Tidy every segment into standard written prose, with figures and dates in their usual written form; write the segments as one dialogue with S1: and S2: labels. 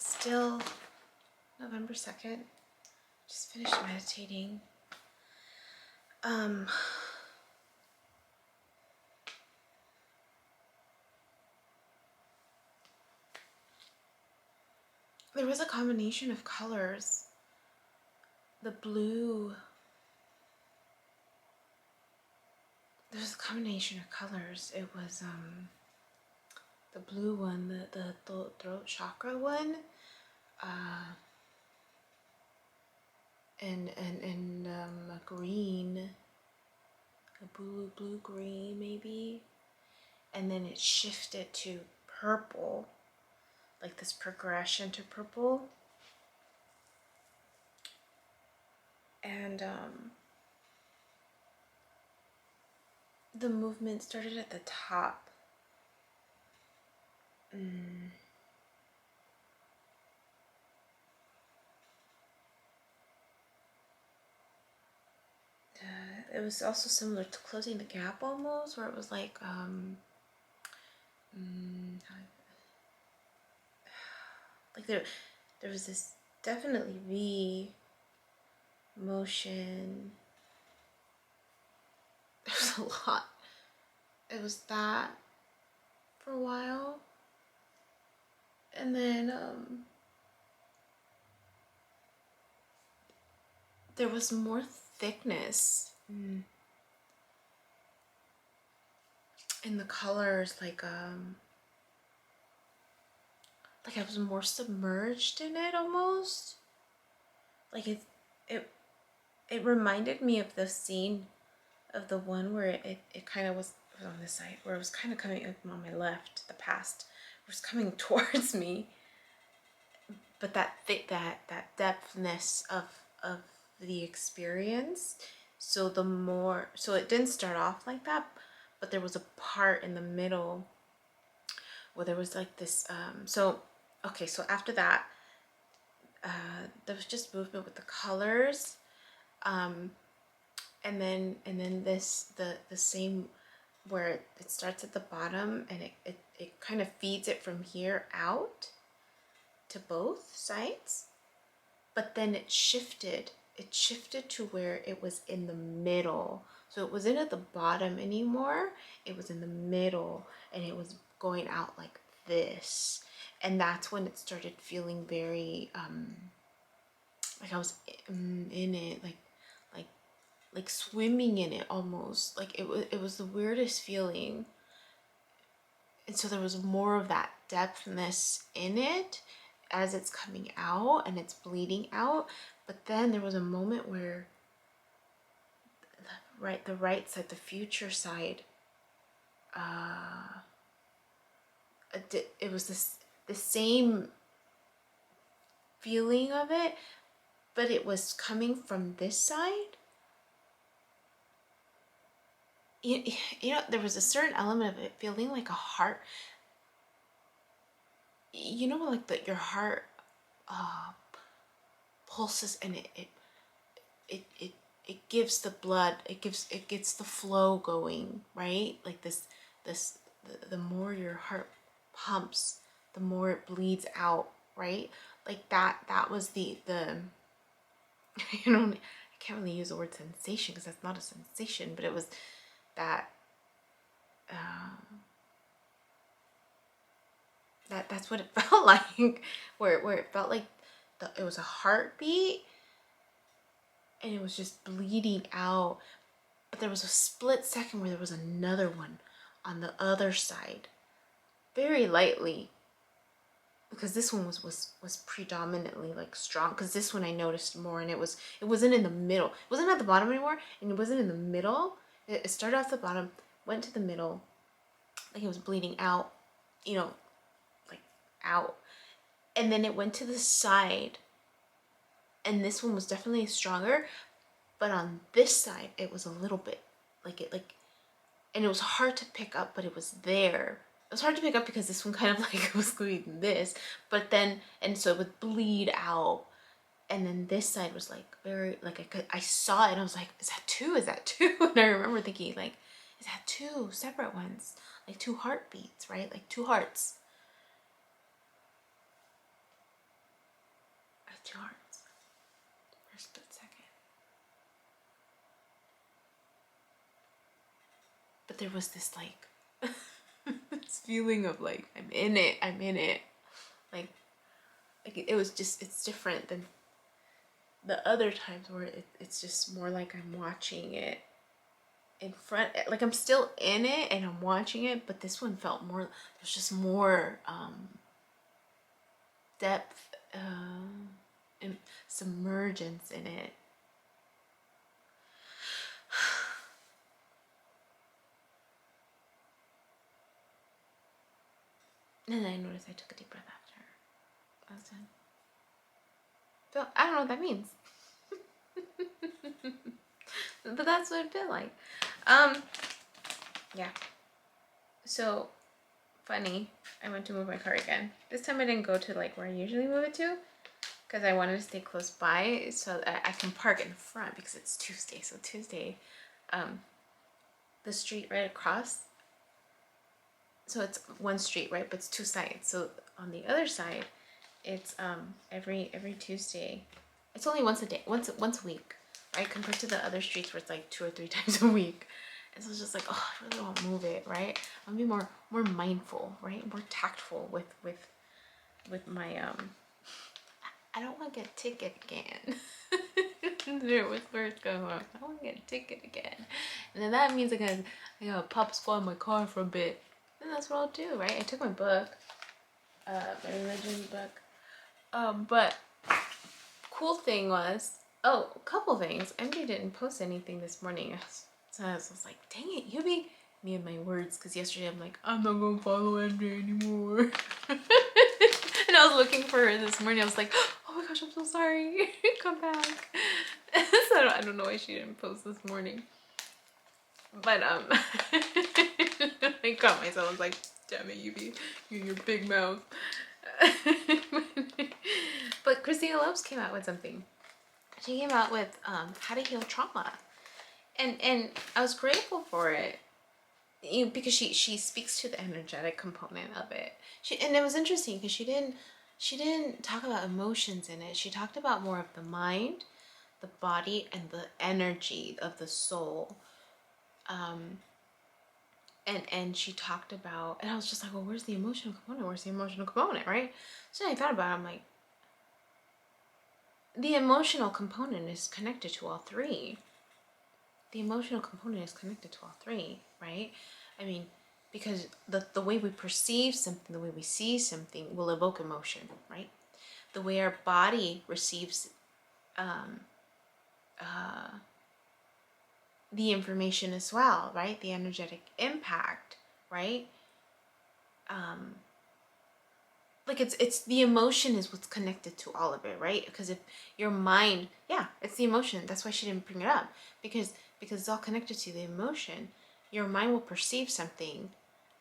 S1: still November 2nd. Just finished meditating. There was a combination of colors. The blue. There was a combination of colors. It was the blue one, the throat chakra one, and a green, a blue green maybe, and then it shifted to purple, like this progression to purple, and the movement started at the top. It was also similar to Closing the Gap almost, where it was like like there was this definitely V motion. There was a lot. It was that for a while, and then there was more thickness in the colors, like I was more submerged in it almost. Like it reminded me of the scene of the one where it kind of was on this side, where it was kind of coming on my left, the past was coming towards me, but that depthness of the experience. So it didn't start off like that, but there was a part in the middle where there was like this so after that there was just movement with the colors, and then this the same, where it starts at the bottom and it kind of feeds it from here out to both sides, but then it shifted to where it was in the middle. So it wasn't at the bottom anymore, it was in the middle, and it was going out like this. And that's when it started feeling very like I was in it, like swimming in it almost. Like it was the weirdest feeling. And so there was more of that depthness in it as it's coming out and it's bleeding out. But then there was a moment where the right side, the future side, it was the same feeling of it, but it was coming from this side. You know, there was a certain element of it feeling like a heart. You know, like your heart pulses, and it gives the blood, it gets the flow going, right? Like the more your heart pumps, the more it bleeds out, right? Like that was the you know, I can't really use the word sensation because that's not a sensation, but it was that that's what it felt like, where it felt like it was a heartbeat and it was just bleeding out. But there was a split second where there was another one on the other side, very lightly, because this one was predominantly like strong, because this one I noticed more, and it wasn't in the middle, it wasn't at the bottom anymore, and it wasn't in the middle. It started off the bottom, went to the middle, like it was bleeding out, you know, like out, and then it went to the side, and this one was definitely stronger, but on this side it was a little bit and it was hard to pick up, but it was there. It was hard to pick up because this one kind of like was going this, but then, and so it would bleed out, and then this side was like very, like I saw it and I was like, is that two? And I remember thinking, like, is that two separate ones, like two heartbeats, right? Like two hearts. 2 hearts for a split second. But there was this like this feeling of like I'm in it. Like it was just, it's different than the other times where it's just more like I'm watching it in front, like I'm still in it and I'm watching it, but this one felt more, there's just more depth and submergence in it. And then I noticed I took a deep breath after I was done. So I don't know what that means. But that's what it felt like. Yeah. So funny, I went to move my car again. This time I didn't go to like where I usually move it to, because I wanted to stay close by so that I can park in front, because it's Tuesday. So Tuesday, the street right across, so it's one street, right, but it's 2 sides. So on the other side, it's every Tuesday. It's only once a day, once a week, right? Compared to the other streets where it's like 2 or 3 times a week. And so it's just like, oh, I really don't move it, right? I'll be more mindful, right? More tactful with my I don't want to get a ticket again. There was words going on. I don't want to get a ticket again. And then that means I gotta pop squat in my car for a bit. And that's what I'll do, right? I took my book, my religion book. But cool thing was, a couple things. MJ didn't post anything this morning. So I was like, dang it, Yubi. Me and my words, because yesterday I'm like, I'm not gonna follow MJ anymore. And I was looking for her this morning. I was like, oh my gosh, I'm so sorry. Come back. So I don't know why she didn't post this morning. But I caught myself. I was like, damn it, Yubi, you and your big mouth. But Christina Lopes came out with something. She came out with how to heal trauma. And I was grateful for it. Because she speaks to the energetic component of it. And it was interesting because she didn't talk about emotions in it. She talked about more of the mind, the body, and the energy of the soul. And she talked about, and I was just like, well, where's the emotional component? Where's the emotional component, right? So then I thought about it, I'm like, the emotional component is connected to all three. The emotional component is connected to all three, right? I mean, because the way we perceive something, the way we see something will evoke emotion, right? The way our body receives the information as well, right? The energetic impact, right? Like it's the emotion is what's connected to all of it, right? Because if your mind, yeah, it's the emotion. That's why she didn't bring it up, because it's all connected to the emotion. Your mind will perceive something,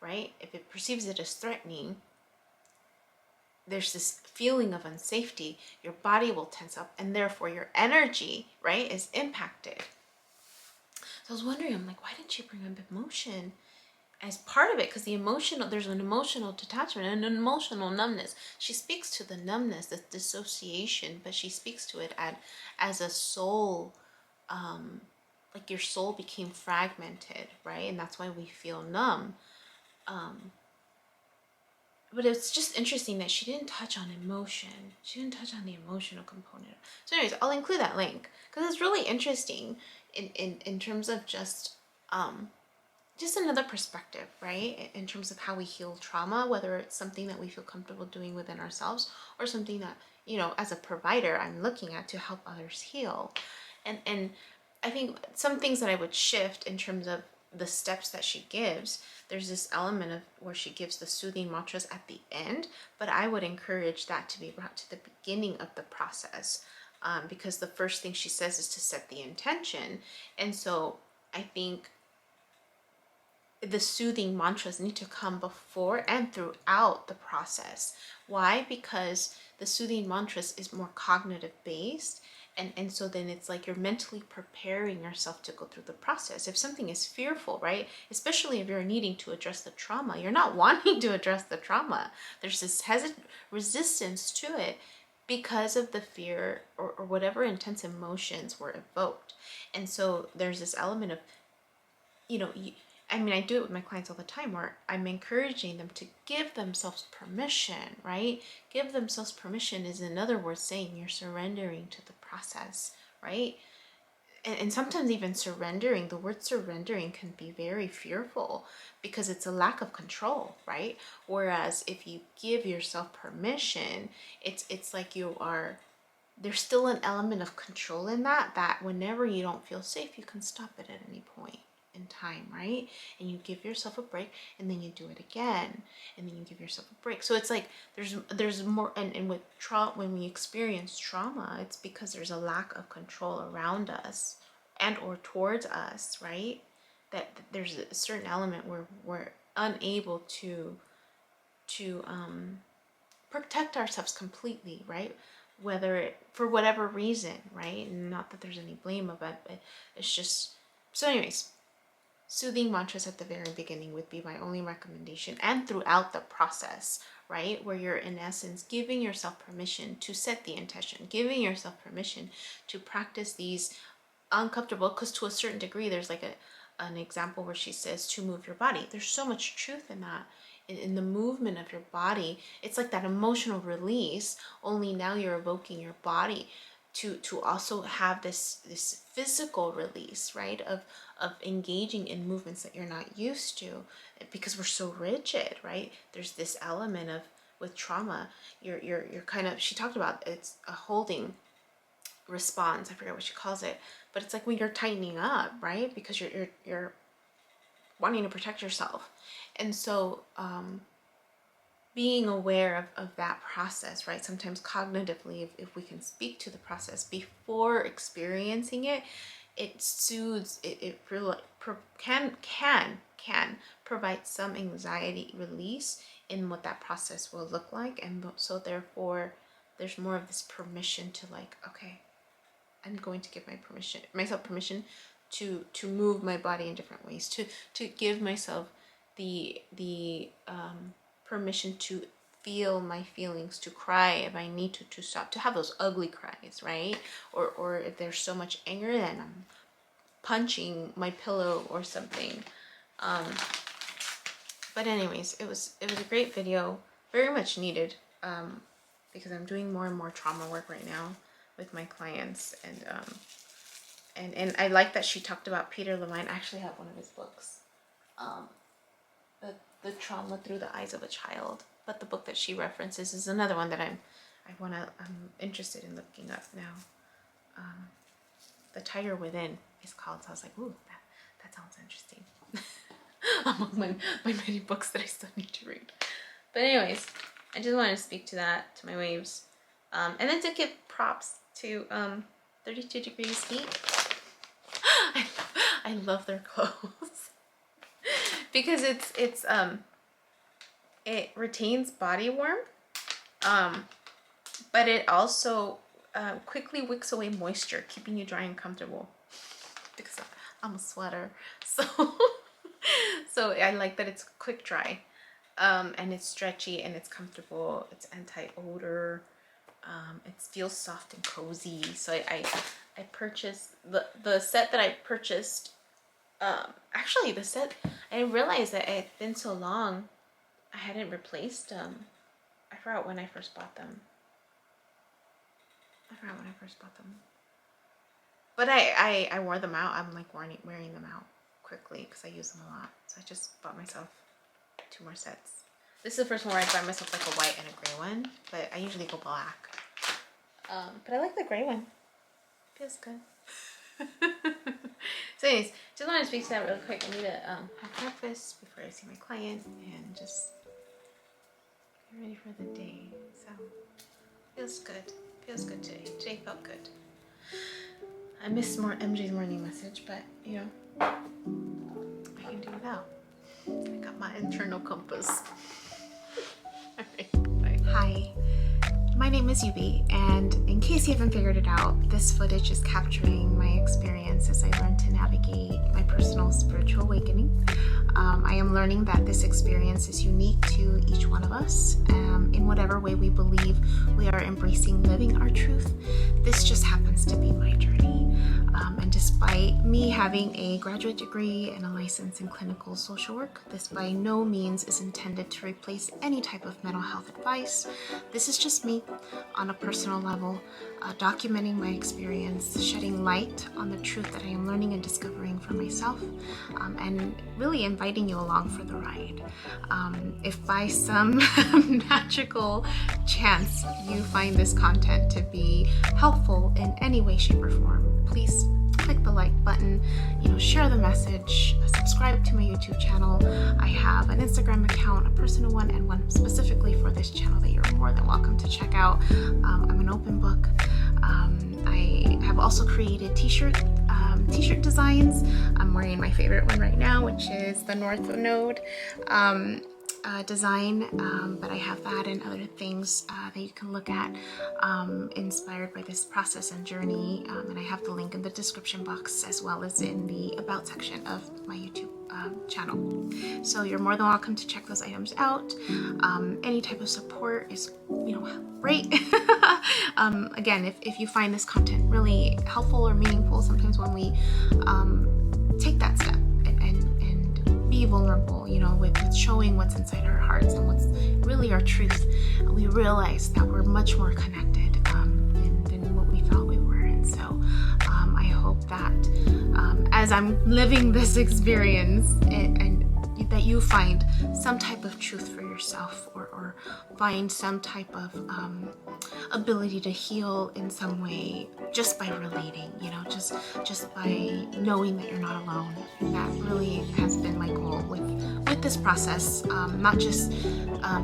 S1: right? If it perceives it as threatening, there's this feeling of unsafety. Your body will tense up, and therefore your energy, right, is impacted. So I was wondering, I'm like, why didn't she bring up emotion as part of it? Because there's an emotional detachment and an emotional numbness. She speaks to the numbness, the dissociation, but she speaks to it as a soul, like your soul became fragmented, right? And that's why we feel numb. But it's just interesting that she didn't touch on emotion. She didn't touch on the emotional component. So anyways, I'll include that link because it's really interesting in terms of just another perspective, right? In terms of how we heal trauma, whether it's something that we feel comfortable doing within ourselves or something that, as a provider, I'm looking at to help others heal. And I think some things that I would shift in terms of the steps that she gives, there's this element of where she gives the soothing mantras at the end, but I would encourage that to be brought to the beginning of the process, because the first thing she says is to set the intention. And so I think the soothing mantras need to come before and throughout the process. Why? Because the soothing mantras is more cognitive based. And so then it's like you're mentally preparing yourself to go through the process. If something is fearful, right? Especially if you're needing to address the trauma, you're not wanting to address the trauma. There's this resistance to it. because of the fear or whatever intense emotions were evoked. And so there's this element of, I mean, I do it with my clients all the time where I'm encouraging them to give themselves permission, right? Give themselves permission is, in other words, saying you're surrendering to the process, right? And sometimes even surrendering, the word surrendering can be very fearful because it's a lack of control, right? Whereas if you give yourself permission, it's like there's still an element of control in that whenever you don't feel safe, you can stop it at any point in time, right? And you give yourself a break, and then you do it again, and then you give yourself a break. So it's like there's more, and with trauma, when we experience trauma, it's because there's a lack of control around us and or towards us, right? That there's a certain element where we're unable to protect ourselves completely, right? Whether it, for whatever reason, right? Not that there's any blame of it, but it's just, so anyways, soothing mantras at the very beginning would be my only recommendation, and throughout the process, right? Where you're in essence giving yourself permission to set the intention, giving yourself permission to practice these uncomfortable, because to a certain degree, there's like an example where she says to move your body. There's so much truth in that. In the movement of your body, it's like that emotional release, only now you're evoking your body to also have this physical release, right, of engaging in movements that you're not used to, because we're so rigid, right? There's this element of, with trauma, you're kind of, she talked about, it's a holding response, I forget what she calls it, but it's like when you're tightening up, right, because you're wanting to protect yourself. And so being aware of that process, right? Sometimes cognitively, if we can speak to the process before experiencing it, it soothes, it really can provide some anxiety release in what that process will look like. And so therefore, there's more of this permission to, like, okay, I'm going to give myself permission to move my body in different ways, to give myself the permission to feel my feelings, to cry if I need to stop, to have those ugly cries, right? Or if there's so much anger, then I'm punching my pillow or something. But anyways, it was a great video, very much needed, because I'm doing more and more trauma work right now with my clients, and I like that she talked about Peter Levine. I actually have one of his books, the Trauma Through the Eyes of a Child. But the book that she references is another one that I'm interested in looking up now. The Tiger Within is called. So I was like, ooh, that sounds interesting. Among my many books that I still need to read. But anyways, I just wanted to speak to that, to my waves, and then to give props to 32 Degrees Heat. I love their clothes. Because it retains body warmth, but it also quickly wicks away moisture, keeping you dry and comfortable. Because I'm a sweater, so I like that it's quick dry, and it's stretchy and it's comfortable. It's anti-odor. It feels soft and cozy. So I purchased the set that I purchased. Actually, the set, I didn't realize that it had been so long I hadn't replaced them. I forgot when I first bought them. But I wore them out. I'm like wearing them out quickly because I use them a lot. So I just bought myself 2 more sets. This is the first one where I buy myself like a white and a gray one, but I usually go black. But I like the gray one. Feels good. So anyways, just wanted to speak to that real quick. I need to have breakfast before I see my client and just get ready for the day. So feels good. Feels good today. Today felt good. I missed more MJ's morning message, but you know, I can do without. I got my internal compass. Alright, bye. Hi. My name is Yubi, and in case you haven't figured it out, this footage is capturing my experience as I learn to navigate my personal spiritual awakening. I am I'm learning that this experience is unique to each one of us. In whatever way we believe we are embracing living our truth, this just happens to be my journey. And despite me having a graduate degree and a license in clinical social work, this by no means is intended to replace any type of mental health advice. This is just me on a personal level, documenting my experience, shedding light on the truth that I am learning and discovering for myself, and really inviting you along for the ride. If by some magical chance you find this content to be helpful in any way, shape, or form, please click the like button, share the message, subscribe to my YouTube channel. I have an Instagram account, a personal one, and one specifically for this channel that you're more than welcome to check out. I'm an open book. I have also created t-shirt designs. I'm wearing my favorite one right now, which is the North Node design, but I have that and other things that you can look at inspired by this process and journey, and I have the link in the description box as well as in the about section of my YouTube channel. So you're more than welcome to check those items out. Any type of support is great. Again, if you find this content really helpful or meaningful, sometimes when we take that step and be vulnerable, with showing what's inside our hearts and what's really our truth, we realize that we're much more connected than what we thought we were. And so I hope that as I'm living this experience and that you find some type of truth for yourself, or find some type of ability to heal in some way just by relating, just by knowing that you're not alone. And that really has been my goal with this process, not just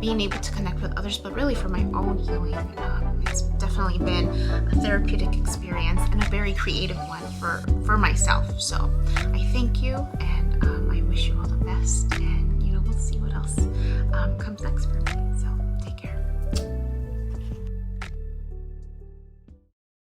S1: being able to connect with others, but really for my own healing. It's definitely been a therapeutic experience and a very creative one for myself. So I thank you, and I wish you all the best, and we'll see what else comes next for me.